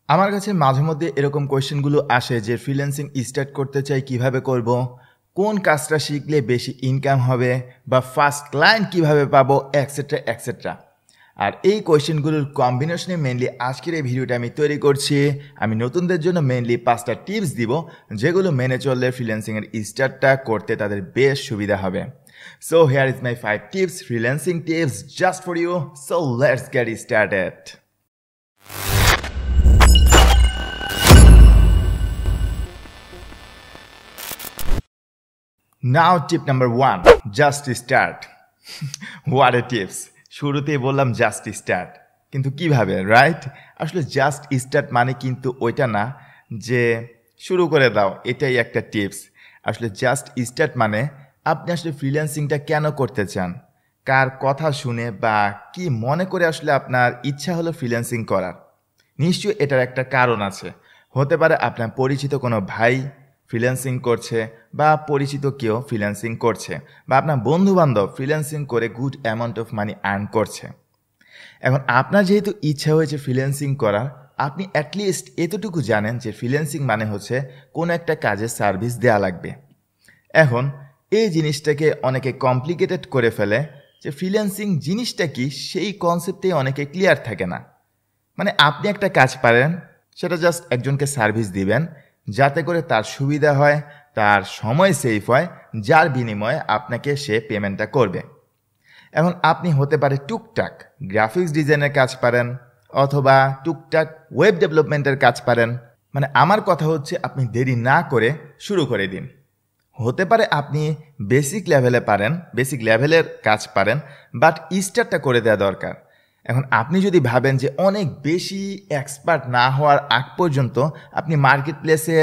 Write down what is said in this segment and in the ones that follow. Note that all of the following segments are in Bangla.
আমার কাছে মাঝে মধ্যে এরকম কোয়েশ্চেনগুলো আসে যে ফ্রিল্যান্সিং স্টার্ট করতে চাই কিভাবে করব, কোন কাজটা শিখলে বেশি ইনকাম হবে বা ফার্স্ট ক্লায়েন্ট কিভাবে পাবো এক্সেট্রা এক্সেট্রা। আর এই কোয়েশ্চেনগুলোর কম্বিনেশনে মেনলি আজকের এই ভিডিওটা আমি তৈরি করছি। আমি নতুনদের জন্য মেনলি 5টা টিপস দিব যেগুলো মেনে চললে ফ্রিল্যান্সিংয়ের স্টার্টটা করতে তাদের বেশ সুবিধা হবে। So here is my 5 tips, freelancing tips just for you. So let's get started. Now tip number 1, just start. What a tips. শুরুতেই বললাম জাস্ট স্টার্ট, কিন্তু কিভাবে, রাইট? আসলে জাস্ট স্টার্ট মানে কিন্তু ওইটা না যে শুরু করে দাও, এটাই একটা টিপস। আসলে জাস্ট স্টার্ট মানে আপনি আসলে ফ্রিল্যান্সিংটা কেন করতে চান, কার কথা শুনে বা কি মনে করে আসলে আপনার ইচ্ছা হলো ফ্রিল্যান্সিং করার। নিশ্চয়ই এটার একটা কারণ আছে। হতে পারে আপনার পরিচিত কোনো ভাই ফ্রিল্যান্সিং করছে, বা পরিচিত কেউ ফ্রিল্যান্সিং করছে, বা আপনার বন্ধুবান্ধব ফ্রিল্যান্সিং করে good amount of money earn করছে। এখন আপনার যেহেতু ইচ্ছা হয়েছে ফ্রিল্যান্সিং করার, আপনি অ্যাটলিস্ট এতটুকু জানেন যে ফ্রিল্যান্সিং মানে হচ্ছে কোনো একটা কাজের সার্ভিস দেওয়া লাগবে। এখন এই জিনিসটাকে অনেকে কমপ্লিকেটেড করে ফেলে যে ফ্রিল্যান্সিং জিনিসটা কি সেই কনসেপ্টেই অনেকে ক্লিয়ার থাকে না। মানে আপনি একটা কাজ পারেন, সেটা জাস্ট একজনকে সার্ভিস দিবেন যাতে করে তার সুবিধা হয়, তার সময় সেভ হয়, যার বিনিময়ে আপনাকে সে পেমেন্টটা করবে। এখন আপনি হতে পারে টুকটাক গ্রাফিক্স ডিজাইনের কাজ পারেন, অথবা টুকটাক ওয়েব ডেভেলপমেন্টের কাজ পারেন। মানে আমার কথা হচ্ছে আপনি দেরি না করে শুরু করে দিন। হতে পারে আপনি বেসিক লেভেলে পারেন, বেসিক লেভেলের কাজ পারেন, বাট স্টার্টটা করে দেওয়া দরকার। এখন আপনি যদি ভাবেন যে অনেক বেশি এক্সপার্ট না হওয়ার আগ পর্যন্ত আপনি মার্কেট প্লেসে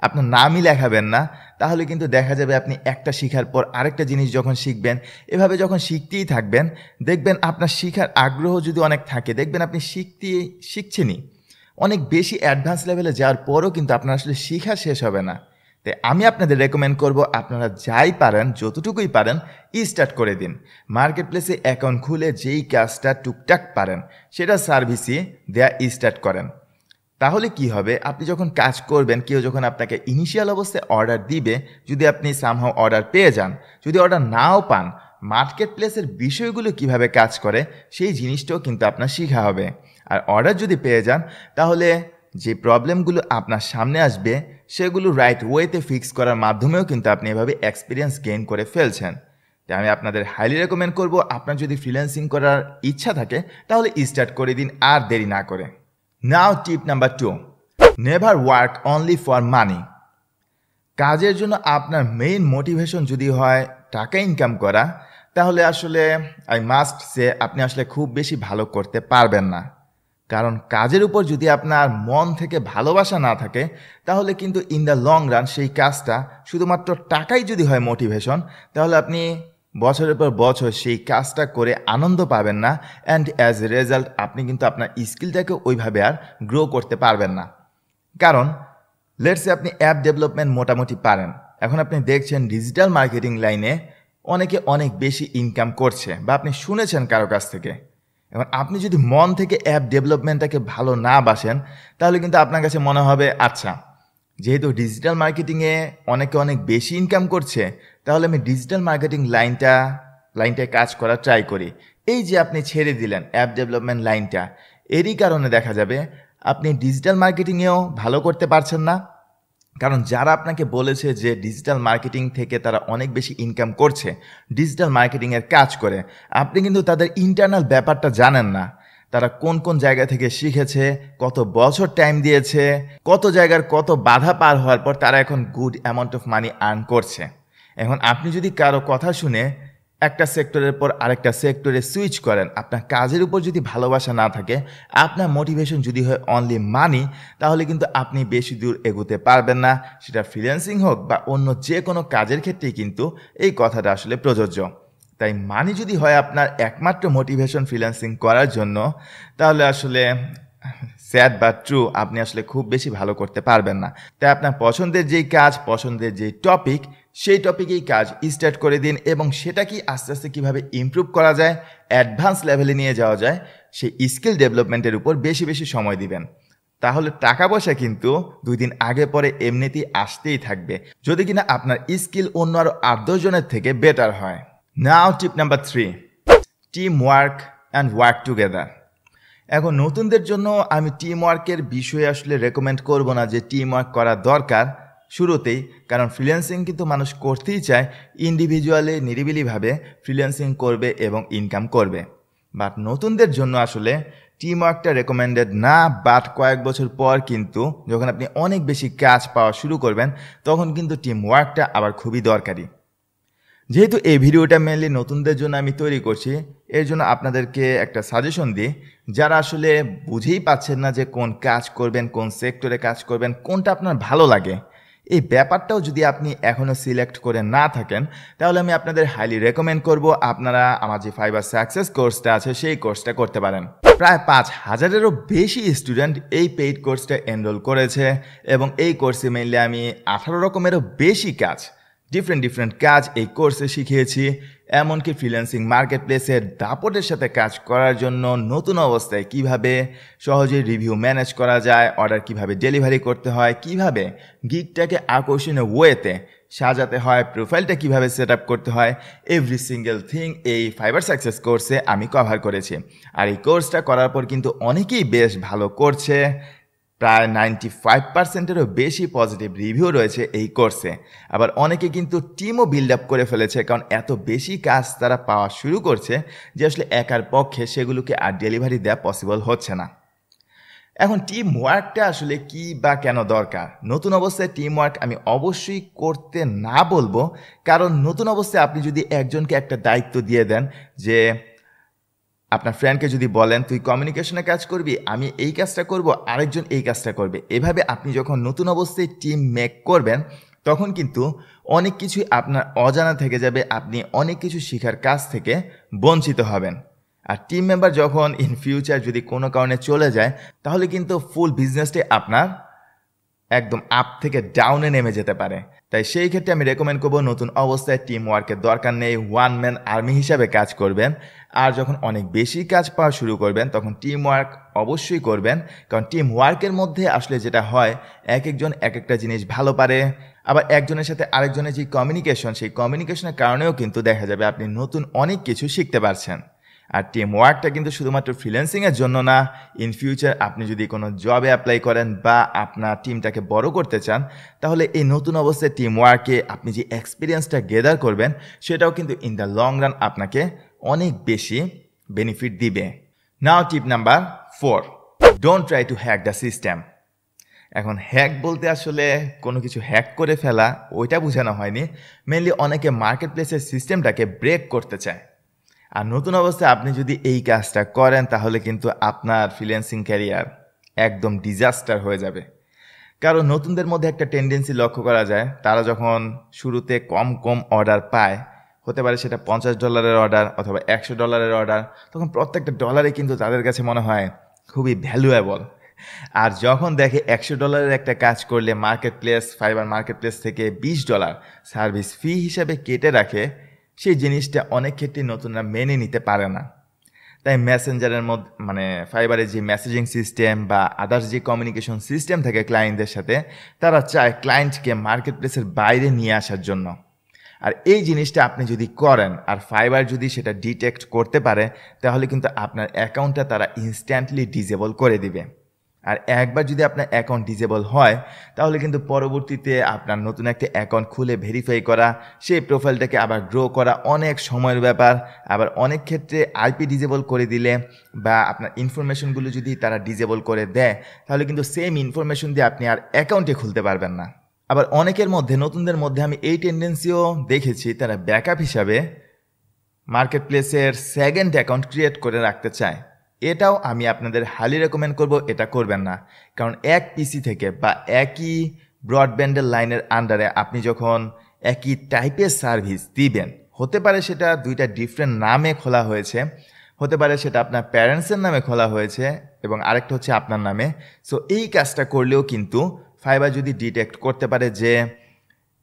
আপনার নামই লেখাবেন না, তাহলে কিন্তু দেখা যাবে আপনি একটা শেখার পর আরেকটা জিনিস যখন শিখবেন, এভাবে যখন শিখতেই থাকবেন, দেখবেন আপনার শেখার আগ্রহ যদি অনেক থাকে, দেখবেন আপনি শিখছেনই অনেক বেশি অ্যাডভান্স লেভেলে যাওয়ার পরও কিন্তু আপনার আসলে শেখা শেষ হবে না। তাই আমি আপনাদের রেকমেন্ড করব আপনারা যাই পারেন, যতটুকুই পারেন স্টার্ট করে দিন। মার্কেট প্লেসে অ্যাকাউন্ট খুলে যেই কাজটা টুকটাক পারেন সেটা সার্ভিসই দেয়া স্টার্ট করেন। তাহলে কি হবে, আপনি যখন কাজ করবেন, কেউ যখন আপনাকে ইনিশিয়াল অবস্থায় অর্ডার দিবে, যদি আপনি সামহাও অর্ডার পেয়ে যান, যদি অর্ডার নাও পান, মার্কেট প্লেসের বিষয়গুলো কিভাবে কাজ করে সেই জিনিসটাও কিন্তু আপনার শেখা হবে। আর অর্ডার যদি পেয়ে যান, তাহলে যে প্রবলেমগুলো আপনার সামনে আসবে সেগুলো রাইট ওয়েতে ফিক্স করার মাধ্যমেও কিন্তু আপনি এভাবে এক্সপিরিয়েন্স গেইন করে ফেলছেন। তাই আমি আপনাদের হাইলি রেকমেন্ড করব, আপনার যদি ফ্রিল্যান্সিং করার ইচ্ছা থাকে তাহলে স্টার্ট করে দিন আর দেরি না করে। Now tip number 2, never work only for money. কাজের জন্য আপনার মেইন মোটিভেশন যদি হয় টাকা ইনকাম করা, তাহলে আসলে আই মাস্ট সে আপনি আসলে খুব বেশি ভালো করতে পারবেন না। কারণ কাজের উপর যদি আপনার মন থেকে ভালোবাসা না থাকে, তাহলে কিন্তু ইন দ্য লং রান সেই কাজটা শুধুমাত্র টাকাই যদি হয় মোটিভেশন, তাহলে আপনি বছরের পর বছর সেই কাজটা করে আনন্দ পাবেন না, অ্যান্ড অ্যাজ এ রেজাল্ট আপনি কিন্তু আপনার স্কিলটাকে ওইভাবে আর গ্রো করতে পারবেন না। কারণ লেটসে আপনি অ্যাপ ডেভেলপমেন্ট মোটামুটি পারেন, এখন আপনি দেখছেন ডিজিটাল মার্কেটিং লাইনে অনেকে অনেক বেশি ইনকাম করছে, বা আপনি শুনেছেন কারো কাছ থেকে। এখন আপনি যদি মন থেকে অ্যাপ ডেভেলপমেন্টটাকে ভালো না বাসেন, তাহলে কিন্তু আপনার কাছে মনে হবে আচ্ছা, যেহেতু ডিজিটাল মার্কেটিংয়ে অনেকে অনেক বেশি ইনকাম করছে, তাহলে আমি ডিজিটাল মার্কেটিং লাইনটায় কাজ করা ট্রাই করি। এই যে আপনি ছেড়ে দিলেন অ্যাপ ডেভেলপমেন্ট লাইনটা, এরই কারণে দেখা যাবে আপনি ডিজিটাল মার্কেটিংয়েও ভালো করতে পারছেন না। কারণ যারা আপনাকে বলেছে যে ডিজিটাল মার্কেটিং থেকে তারা অনেক বেশি ইনকাম করছে, ডিজিটাল মার্কেটিংয়ের কাজ করে, আপনি কিন্তু তাদের ইন্টারনাল ব্যাপারটা জানেন না। তারা কোন কোন জায়গা থেকে শিখেছে, কত বছর টাইম দিয়েছে, কত জায়গার কত বাধা পার হওয়ার পর তারা এখন good amount of money earn করছে। এখন আপনি যদি কারো কথা শুনে একটা সেক্টরের পর আরেকটা সেক্টরে সুইচ করেন, আপনার কাজের উপর যদি ভালোবাসা না থাকে, আপনার মোটিভেশন যদি হয় অনলি মানি, তাহলে কিন্তু আপনি বেশি দূর এগোতে পারবেন না। সেটা ফ্রিল্যান্সিং হোক বা অন্য যে কোনো কাজের ক্ষেত্রেই কিন্তু এই কথাটা আসলে প্রযোজ্য। তাই মানি যদি হয় আপনার একমাত্র মোটিভেশন ফ্রিল্যান্সিং করার জন্য, তাহলে আসলে স্যাড বা ট্রু, আপনি আসলে খুব বেশি ভালো করতে পারবেন না। তাই আপনার পছন্দের যেই কাজ, পছন্দের যেই টপিক, সেই টপিকেই কাজ স্টার্ট করে দিন, এবং সেটা কি আস্তে আস্তে কীভাবে ইমপ্রুভ করা যায়, অ্যাডভান্স লেভেলে নিয়ে যাওয়া যায়, সেই স্কিল ডেভেলপমেন্টের উপর বেশি বেশি সময় দিবেন। তাহলে টাকা পয়সা কিন্তু 2 দিন আগে পরে এমনিতেই আসতেই থাকবে, যদি কিনা আপনার স্কিল অন্য আরও 8-10 জনের থেকে বেটার হয়। Now tip number 3, team work and work together. এখন নতুনদের জন্য আমি টিম ওয়ার্কের বিষয়ে আসলে রেকমেন্ড করব না যে টিম ওয়ার্ক করা দরকার শুরুতেই, কারণ ফ্রিল্যান্সিং কিন্তু মানুষ করতেই চায় ইন্ডিভিজুয়ালি নিরিবিলিভাবে ফ্রিল্যান্সিং করবে এবং ইনকাম করবে। বাট নতুনদের জন্য আসলে টিম ওয়ার্কটা রেকমেন্ডেড না, বাট কয়েক বছর পর কিন্তু যখন আপনি অনেক বেশি কাজ পাওয়া শুরু করবেন তখন কিন্তু টিম ওয়ার্কটা আবার খুবই দরকারি। যেহেতু এই ভিডিওটা মেনলি নতুনদের জন্য আমি তৈরি করছি, এর জন্য আপনাদেরকে একটা সাজেশন দিই, যারা আসলে বুঝেই পাচ্ছেন না যে কোন কাজ করবেন, কোন সেক্টরে কাজ করবেন, কোনটা আপনার ভালো লাগে, এই ব্যাপারটাও যদি আপনি এখনও সিলেক্ট করে না থাকেন তাহলে আমি আপনাদের হাইলি রেকমেন্ড করব আপনারা আমার যে ফাইবার সাকসেস কোর্সটা আছে সেই কোর্সটা করতে পারেন। প্রায় 5000-এরও বেশি স্টুডেন্ট এই পেইড কোর্সটা এনরোল করেছে এবং এই কোর্সে মেনলি আমি 18 রকমেরও বেশি কাজ, ডিফারেন্ট কাজ এই কোর্সে শিখিয়েছি। এমনকি ফ্রিল্যান্সিং মার্কেট প্লেসের দাপটের সাথে কাজ করার জন্য নতুন অবস্থায় কিভাবে সহজে রিভিউ ম্যানেজ করা যায়, অর্ডার কিভাবে ডেলিভারি করতে হয়, কিভাবে গিগটাকে আকর্ষণীয় ওয়েতে সাজাতে হয়, প্রোফাইলটা কিভাবে সেট আপ করতে হয়, এভরি সিঙ্গেল থিং এই ফাইবার সাকসেস কোর্সে আমি কভার করেছি। আর এই কোর্সটা করার পর কিন্তু অনেকেই বেশ ভালো করছে, প্রায় 95%-এরও বেশি পজিটিভ রিভিউ রয়েছে এই কোর্সে। আবার অনেকে কিন্তু টিমও বিল্ড আপ করে ফেলেছে, কারণ এত বেশি কাজ তারা পাওয়া শুরু করছে যে আসলে একার পক্ষে সেগুলোকে আর ডেলিভারি দেওয়া পসিবল হচ্ছে না। এখন টিম ওয়ার্কটা আসলে কি বা কেন দরকার? নতুন অবস্থায় টিম ওয়ার্ক আমি অবশ্যই করতে না বলবো, কারণ নতুন অবস্থায় আপনি যদি একজনকে একটা দায়িত্ব দিয়ে দেন, যে আপনার ফ্রেন্ডকে যদি বলেন তুই কমিউনিকেশনে কাজ করবি, আমি এই কাজটা করব, আরেকজন এই কাজটা করবে, এভাবে আপনি যখন নতুন অবস্থায় টিম মেক করবেন তখন কিন্তু অনেক কিছুই আপনার অজানা থেকে যাবে, আপনি অনেক কিছু শেখার কাজ থেকে বঞ্চিত হবেন। আর টিম মেম্বার যখন ইন ফিউচার যদি কোনো কারণে চলে যায় তাহলে কিন্তু ফুল বিজনেসটাই আপনার একদম আপ থেকে ডাউনে নেমে যেতে পারে। তাই সেই ক্ষেত্রে আমি রেকমেন্ড করবো নতুন অবস্থায় টিম ওয়ার্কের দরকার নেই, ওয়ান ম্যান আর্মি হিসাবে কাজ করবেন। আর যখন অনেক বেশি কাজ পাওয়া শুরু করবেন তখন টিম ওয়ার্ক অবশ্যই করবেন, কারণ টিম ওয়ার্কের মধ্যে আসলে যেটা হয় এক একজন এক একটা জিনিস ভালো পারে, আবার একজনের সাথে আরেকজনের যে কমিউনিকেশন, সেই কমিউনিকেশনের কারণেও কিন্তু দেখা যাবে আপনি নতুন অনেক কিছু শিখতে পারছেন। আর টিম ওয়ার্কটা কিন্তু শুধুমাত্র ফ্রিল্যান্সিংয়ের জন্য না, ইন ফিউচার আপনি যদি কোনো জবে অ্যাপ্লাই করেন বা আপনার টিমটাকে বড় করতে চান তাহলে এই নতুন অবস্থায় টিম ওয়ার্কে আপনি যে এক্সপিরিয়েন্সটা গেদার করবেন সেটাও কিন্তু ইন দ্য লং রান আপনাকে অনেক বেশি বেনিফিট দিবে। Now tip number 4, don't try to hack the system. এখন হ্যাক বলতে আসলে কোনো কিছু হ্যাক করে ফেলা ওইটা বোঝানো হয়নি, মেনলি অনেকে মার্কেট প্লেসের সিস্টেমটাকে ব্রেক করতে চায়। আর নতুন অবস্থায় আপনি যদি এই কাজটা করেন তাহলে কিন্তু আপনার ফ্রিল্যান্সিং ক্যারিয়ার একদম ডিজাস্টার হয়ে যাবে। কারণ নতুনদের মধ্যে একটা টেন্ডেন্সি লক্ষ্য করা যায়, তারা যখন শুরুতে কম অর্ডার পায়, হতে পারে সেটা $50 অর্ডার অথবা $100 অর্ডার, তখন প্রত্যেকটা ডলারে কিন্তু তাদের কাছে মনে হয় খুবই ভ্যালুয়েবল। আর যখন দেখে $100 একটা কাজ করলে market place, fibre market place থেকে $20 সার্ভিস ফি হিসাবে কেটে রাখে, সেই জিনিসটা অনেক ক্ষেত্রে নতুনরা মেনে নিতে পারে না। তাই মেসেঞ্জারের মধ্যে ফাইবারের যে মেসেজিং সিস্টেম বা আদার্স যে কমিউনিকেশন সিস্টেম থাকে ক্লায়েন্টদের সাথে, তারা চায় ক্লায়েন্টকে মার্কেট প্লেসের বাইরে নিয়ে আসার জন্য। আর এই জিনিসটা আপনি যদি করেন আর ফাইবার যদি সেটা ডিটেক্ট করতে পারে তাহলে কিন্তু আপনার অ্যাকাউন্টটা তারা ইনস্ট্যান্টলি ডিসেবল করে দিবে। আর একবার যদি আপনার অ্যাকাউন্ট ডিসেবল হয় তাহলে কিন্তু পরবর্তীতে আপনার নতুন একটা অ্যাকাউন্ট খুলে ভেরিফাই করা, সেই প্রোফাইলটাকে আবার গ্রো করা অনেক সময়ের ব্যাপার। আবার অনেক ক্ষেত্রে আইপি ডিসেবল করে দিলে বা আপনার ইনফরমেশনগুলো যদি তারা ডিসেবল করে দেয় তাহলে কিন্তু সেম ইনফরমেশন দিয়ে আপনি আর অ্যাকাউন্টে খুলতে পারবেন না। আবার অনেকের মধ্যে, নতুনদের মধ্যে আমি এই টেন্ডেন্সিও দেখেছি, তারা ব্যাকআপ হিসাবে মার্কেট প্লেসের সেকেন্ড অ্যাকাউন্ট ক্রিয়েট করে রাখতে চায়। এটাও আমি আপনাদের হাইলি রেকমেন্ড করব, এটা করবেন না। কারণ এক পিসি থেকে বা একই ব্রডব্যান্ডের লাইনের আন্ডারে আপনি যখন একই টাইপের সার্ভিস দিবেন, হতে পারে সেটা দুইটা ডিফারেন্ট নামে খোলা হয়েছে, হতে পারে সেটা আপনার প্যারেন্টসের নামে খোলা হয়েছে এবং আরেকটা হচ্ছে আপনার নামে। সো এই কাজটা করলেও কিন্তু ফাইবার যদি ডিটেক্ট করতে পারে যে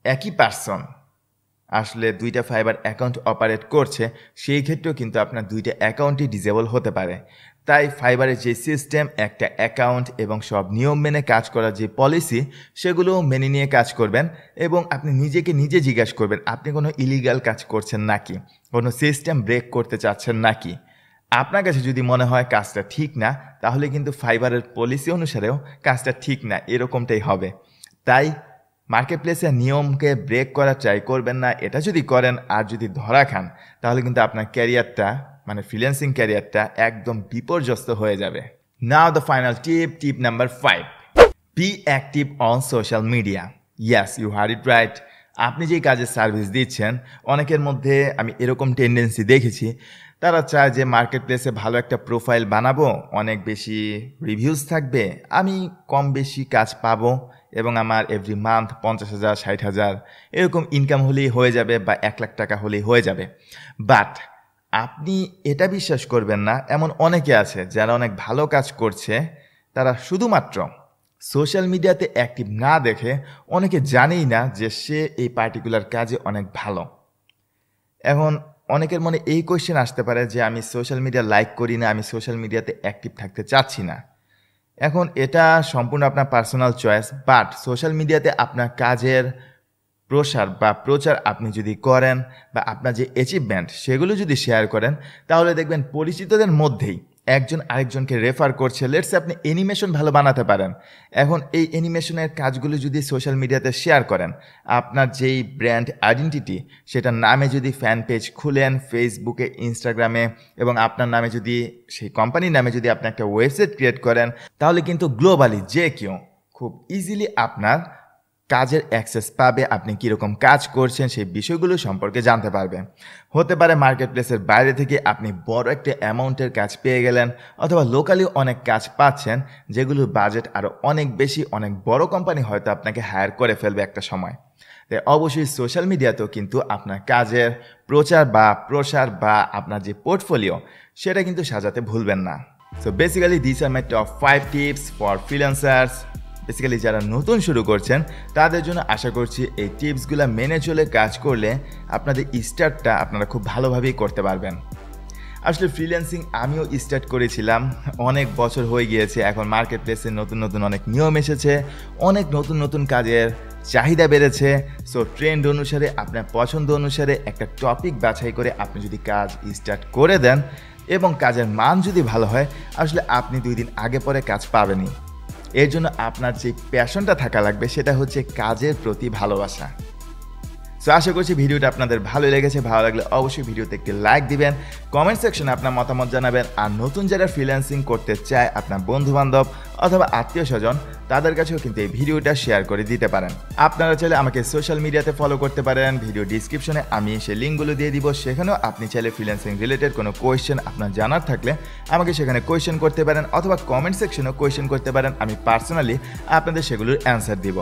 একই পার্সন আসলে দুইটা ফাইবার অ্যাকাউন্ট অপারেট করছে, সেই ক্ষেত্রেও কিন্তু আপনার দুইটা অ্যাকাউন্টই ডিসেবল হতে পারে। তাই ফাইবারের যে সিস্টেম, একটা অ্যাকাউন্ট এবং সব নিয়ম মেনে কাজ করার যে পলিসি, সেগুলো মেনে নিয়ে কাজ করবেন এবং আপনি নিজেকে নিজে জিজ্ঞাসা করবেন আপনি কোনো ইলিগাল কাজ করছেন নাকি, কোনো সিস্টেম ব্রেক করতে চাচ্ছেন নাকি। আপনার কাছে যদি মনে হয় কাজটা ঠিক না, তাহলে কিন্তু ফাইবারের পলিসি অনুসারেও কাজটা ঠিক না, এরকমটাই হবে। তাই মার্কেট প্লেসের নিয়মকে ব্রেক করার ট্রাই করবেন না। এটা যদি করেন আর যদি ধরা খান, তাহলে কিন্তু আপনার ক্যারিয়ারটা মানে ফ্রিল্যান্সিং ক্যারিয়ারটা একদম বিপর্যস্ত হয়ে যাবে। Now the final tip number 5, be active on social media. Yes, you heard it right. আপনি যেই কাজের সার্ভিস দিচ্ছেন, অনেকের মধ্যে আমি এরকম টেন্ডেন্সি দেখেছি, তারা চায় যে মার্কেট প্লেসে ভালো একটা প্রোফাইল বানাবো, অনেক বেশি রিভিউজ থাকবে, আমি কম বেশি কাজ পাবো এবং আমার এভরি মান্থ 50,000 60,000 এরকম ইনকাম হলেই হয়ে যাবে বা 1 লাখ টাকা হলেই হয়ে যাবে। বাট আপনি এটা বিশ্বাস করবেন না, এমন অনেকে আছে যারা অনেক ভালো কাজ করছে, তারা শুধুমাত্র সোশ্যাল মিডিয়াতে অ্যাক্টিভ না দেখে অনেকে জানেই না যে সে এই পার্টিকুলার কাজে অনেক ভালো। এখন অনেকের মনে এই কোয়েশ্চেন আসতে পারে যে আমি সোশ্যাল মিডিয়া লাইক করি না, আমি সোশ্যাল মিডিয়াতে অ্যাক্টিভ থাকতে চাচ্ছি না। এখন এটা সম্পূর্ণ আপনার পার্সোনাল চয়েস, বাট সোশ্যাল মিডিয়াতে আপনার কাজের প্রচার আপনি যদি করেন বা আপনার যে অ্যাচিভমেন্ট সেগুলো যদি শেয়ার করেন, তাহলে দেখবেন পরিচিতদের মধ্যেই একজন আরেকজনকে রেফার করছে। লেটস আপনি অ্যানিমেশন ভালো বানাতে পারেন, এখন এই অ্যানিমেশনের কাজগুলো যদি সোশ্যাল মিডিয়াতে শেয়ার করেন, আপনার যেই ব্র্যান্ড আইডেন্টিটি সেটার নামে যদি ফ্যান পেজ খুলেন ফেসবুকে, ইনস্টাগ্রামে, এবং আপনার নামে যদি সেই কোম্পানির নামে যদি আপনি একটা ওয়েবসাইট ক্রিয়েট করেন, তাহলে কিন্তু গ্লোবালি যে কেউ খুব ইজিলি আপনার কাজের অ্যাক্সেস পাবে, আপনি কীরকম কাজ করছেন সেই বিষয়গুলো সম্পর্কে জানতে পারবে। হতে পারে মার্কেট প্লেসের বাইরে থেকে আপনি বড় একটা অ্যামাউন্টের কাজ পেয়ে গেলেন, অথবা লোকালি অনেক কাজ পাচ্ছেন যেগুলোর বাজেট আরও অনেক বেশি, অনেক বড় কোম্পানি হয়তো আপনাকে হায়ার করে ফেলবে একটা সময়। তাই অবশ্যই সোশ্যাল মিডিয়াতেও কিন্তু আপনার কাজের প্রসার বা আপনার যে পোর্টফোলিও সেটা কিন্তু সাজাতে ভুলবেন না। So basically this are my top 5 tips for freelancers. Basically যারা নতুন শুরু করছেন তাদের জন্য আশা করছি এই টিপসগুলো মেনে চলে কাজ করলে আপনাদের স্টার্টটা আপনারা খুব ভালোভাবেই করতে পারবেন। আসলে ফ্রিল্যান্সিং আমিও স্টার্ট করেছিলাম, অনেক বছর হয়ে গিয়েছে। এখন মার্কেট প্লেসে নতুন নতুন অনেক নিয়ম এসেছে, অনেক নতুন নতুন কাজের চাহিদা বেড়েছে। সো ট্রেন্ড অনুসারে, আপনার পছন্দ অনুসারে একটা টপিক বাছাই করে আপনি যদি কাজ স্টার্ট করে দেন এবং কাজের মান যদি ভালো হয়, আসলে আপনি 2 দিন আগে পরে কাজ পাবেনই। এর জন্য আপনার যে প্যাশনটা থাকা লাগবে সেটা হচ্ছে কাজের প্রতি ভালোবাসা। সো আশা করছি ভিডিওটা আপনাদের ভালো লেগেছে। ভালো লাগলে অবশ্যই ভিডিওতে একটি লাইক দিবেন, কমেন্ট সেকশনে আপনার মতামত জানাবেন। আর নতুন যারা ফ্রিল্যান্সিং করতে চায়, আপনার বন্ধুবান্ধব অথবা আত্মীয় স্বজন, তাদের কাছেও কিন্তু এই ভিডিওটা শেয়ার করে দিতে পারেন। আপনারা চাইলে আমাকে সোশ্যাল মিডিয়াতে ফলো করতে পারেন, ভিডিও ডিসক্রিপশনে আমি সেই লিঙ্কগুলো দিয়ে দিব। সেখানেও আপনি চাইলে ফ্রিল্যান্সিং রিলেটেড কোনো কোয়েশ্চেন আপনার জানার থাকলে আমাকে সেখানে কোয়েশ্চেন করতে পারেন, অথবা কমেন্ট সেকশনেও কোয়েশ্চেন করতে পারেন। আমি পার্সোনালি আপনাদের সেগুলোর অ্যান্সার দিব।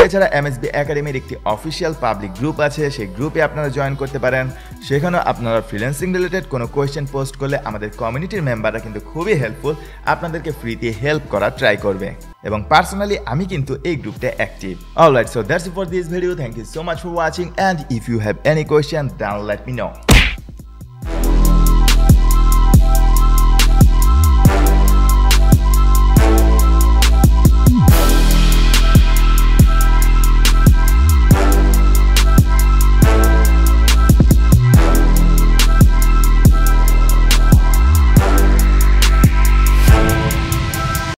এছাড়া এমএসবি একাডেমির একটি অফিসিয়াল পাবলিক গ্রুপ আছে, সেই গ্রুপে আপনারা জয়েন করতে পারেন। সেখানেও আপনারা ফ্রিল্যান্সিং রিলেটেড কোনো কোয়েশ্চেন পোস্ট করলে আমাদের কমিউনিটির মেম্বাররা কিন্তু খুবই হেল্পফুল, আপনাদেরকে ফ্রিতে হেল্প করার ট্রাই করবে। এবং পার্সোনালি আমি কিন্তু এই গ্রুপটা active. Alright, so that's it for this video. Thank you so much for watching, and if you have any question then let me no.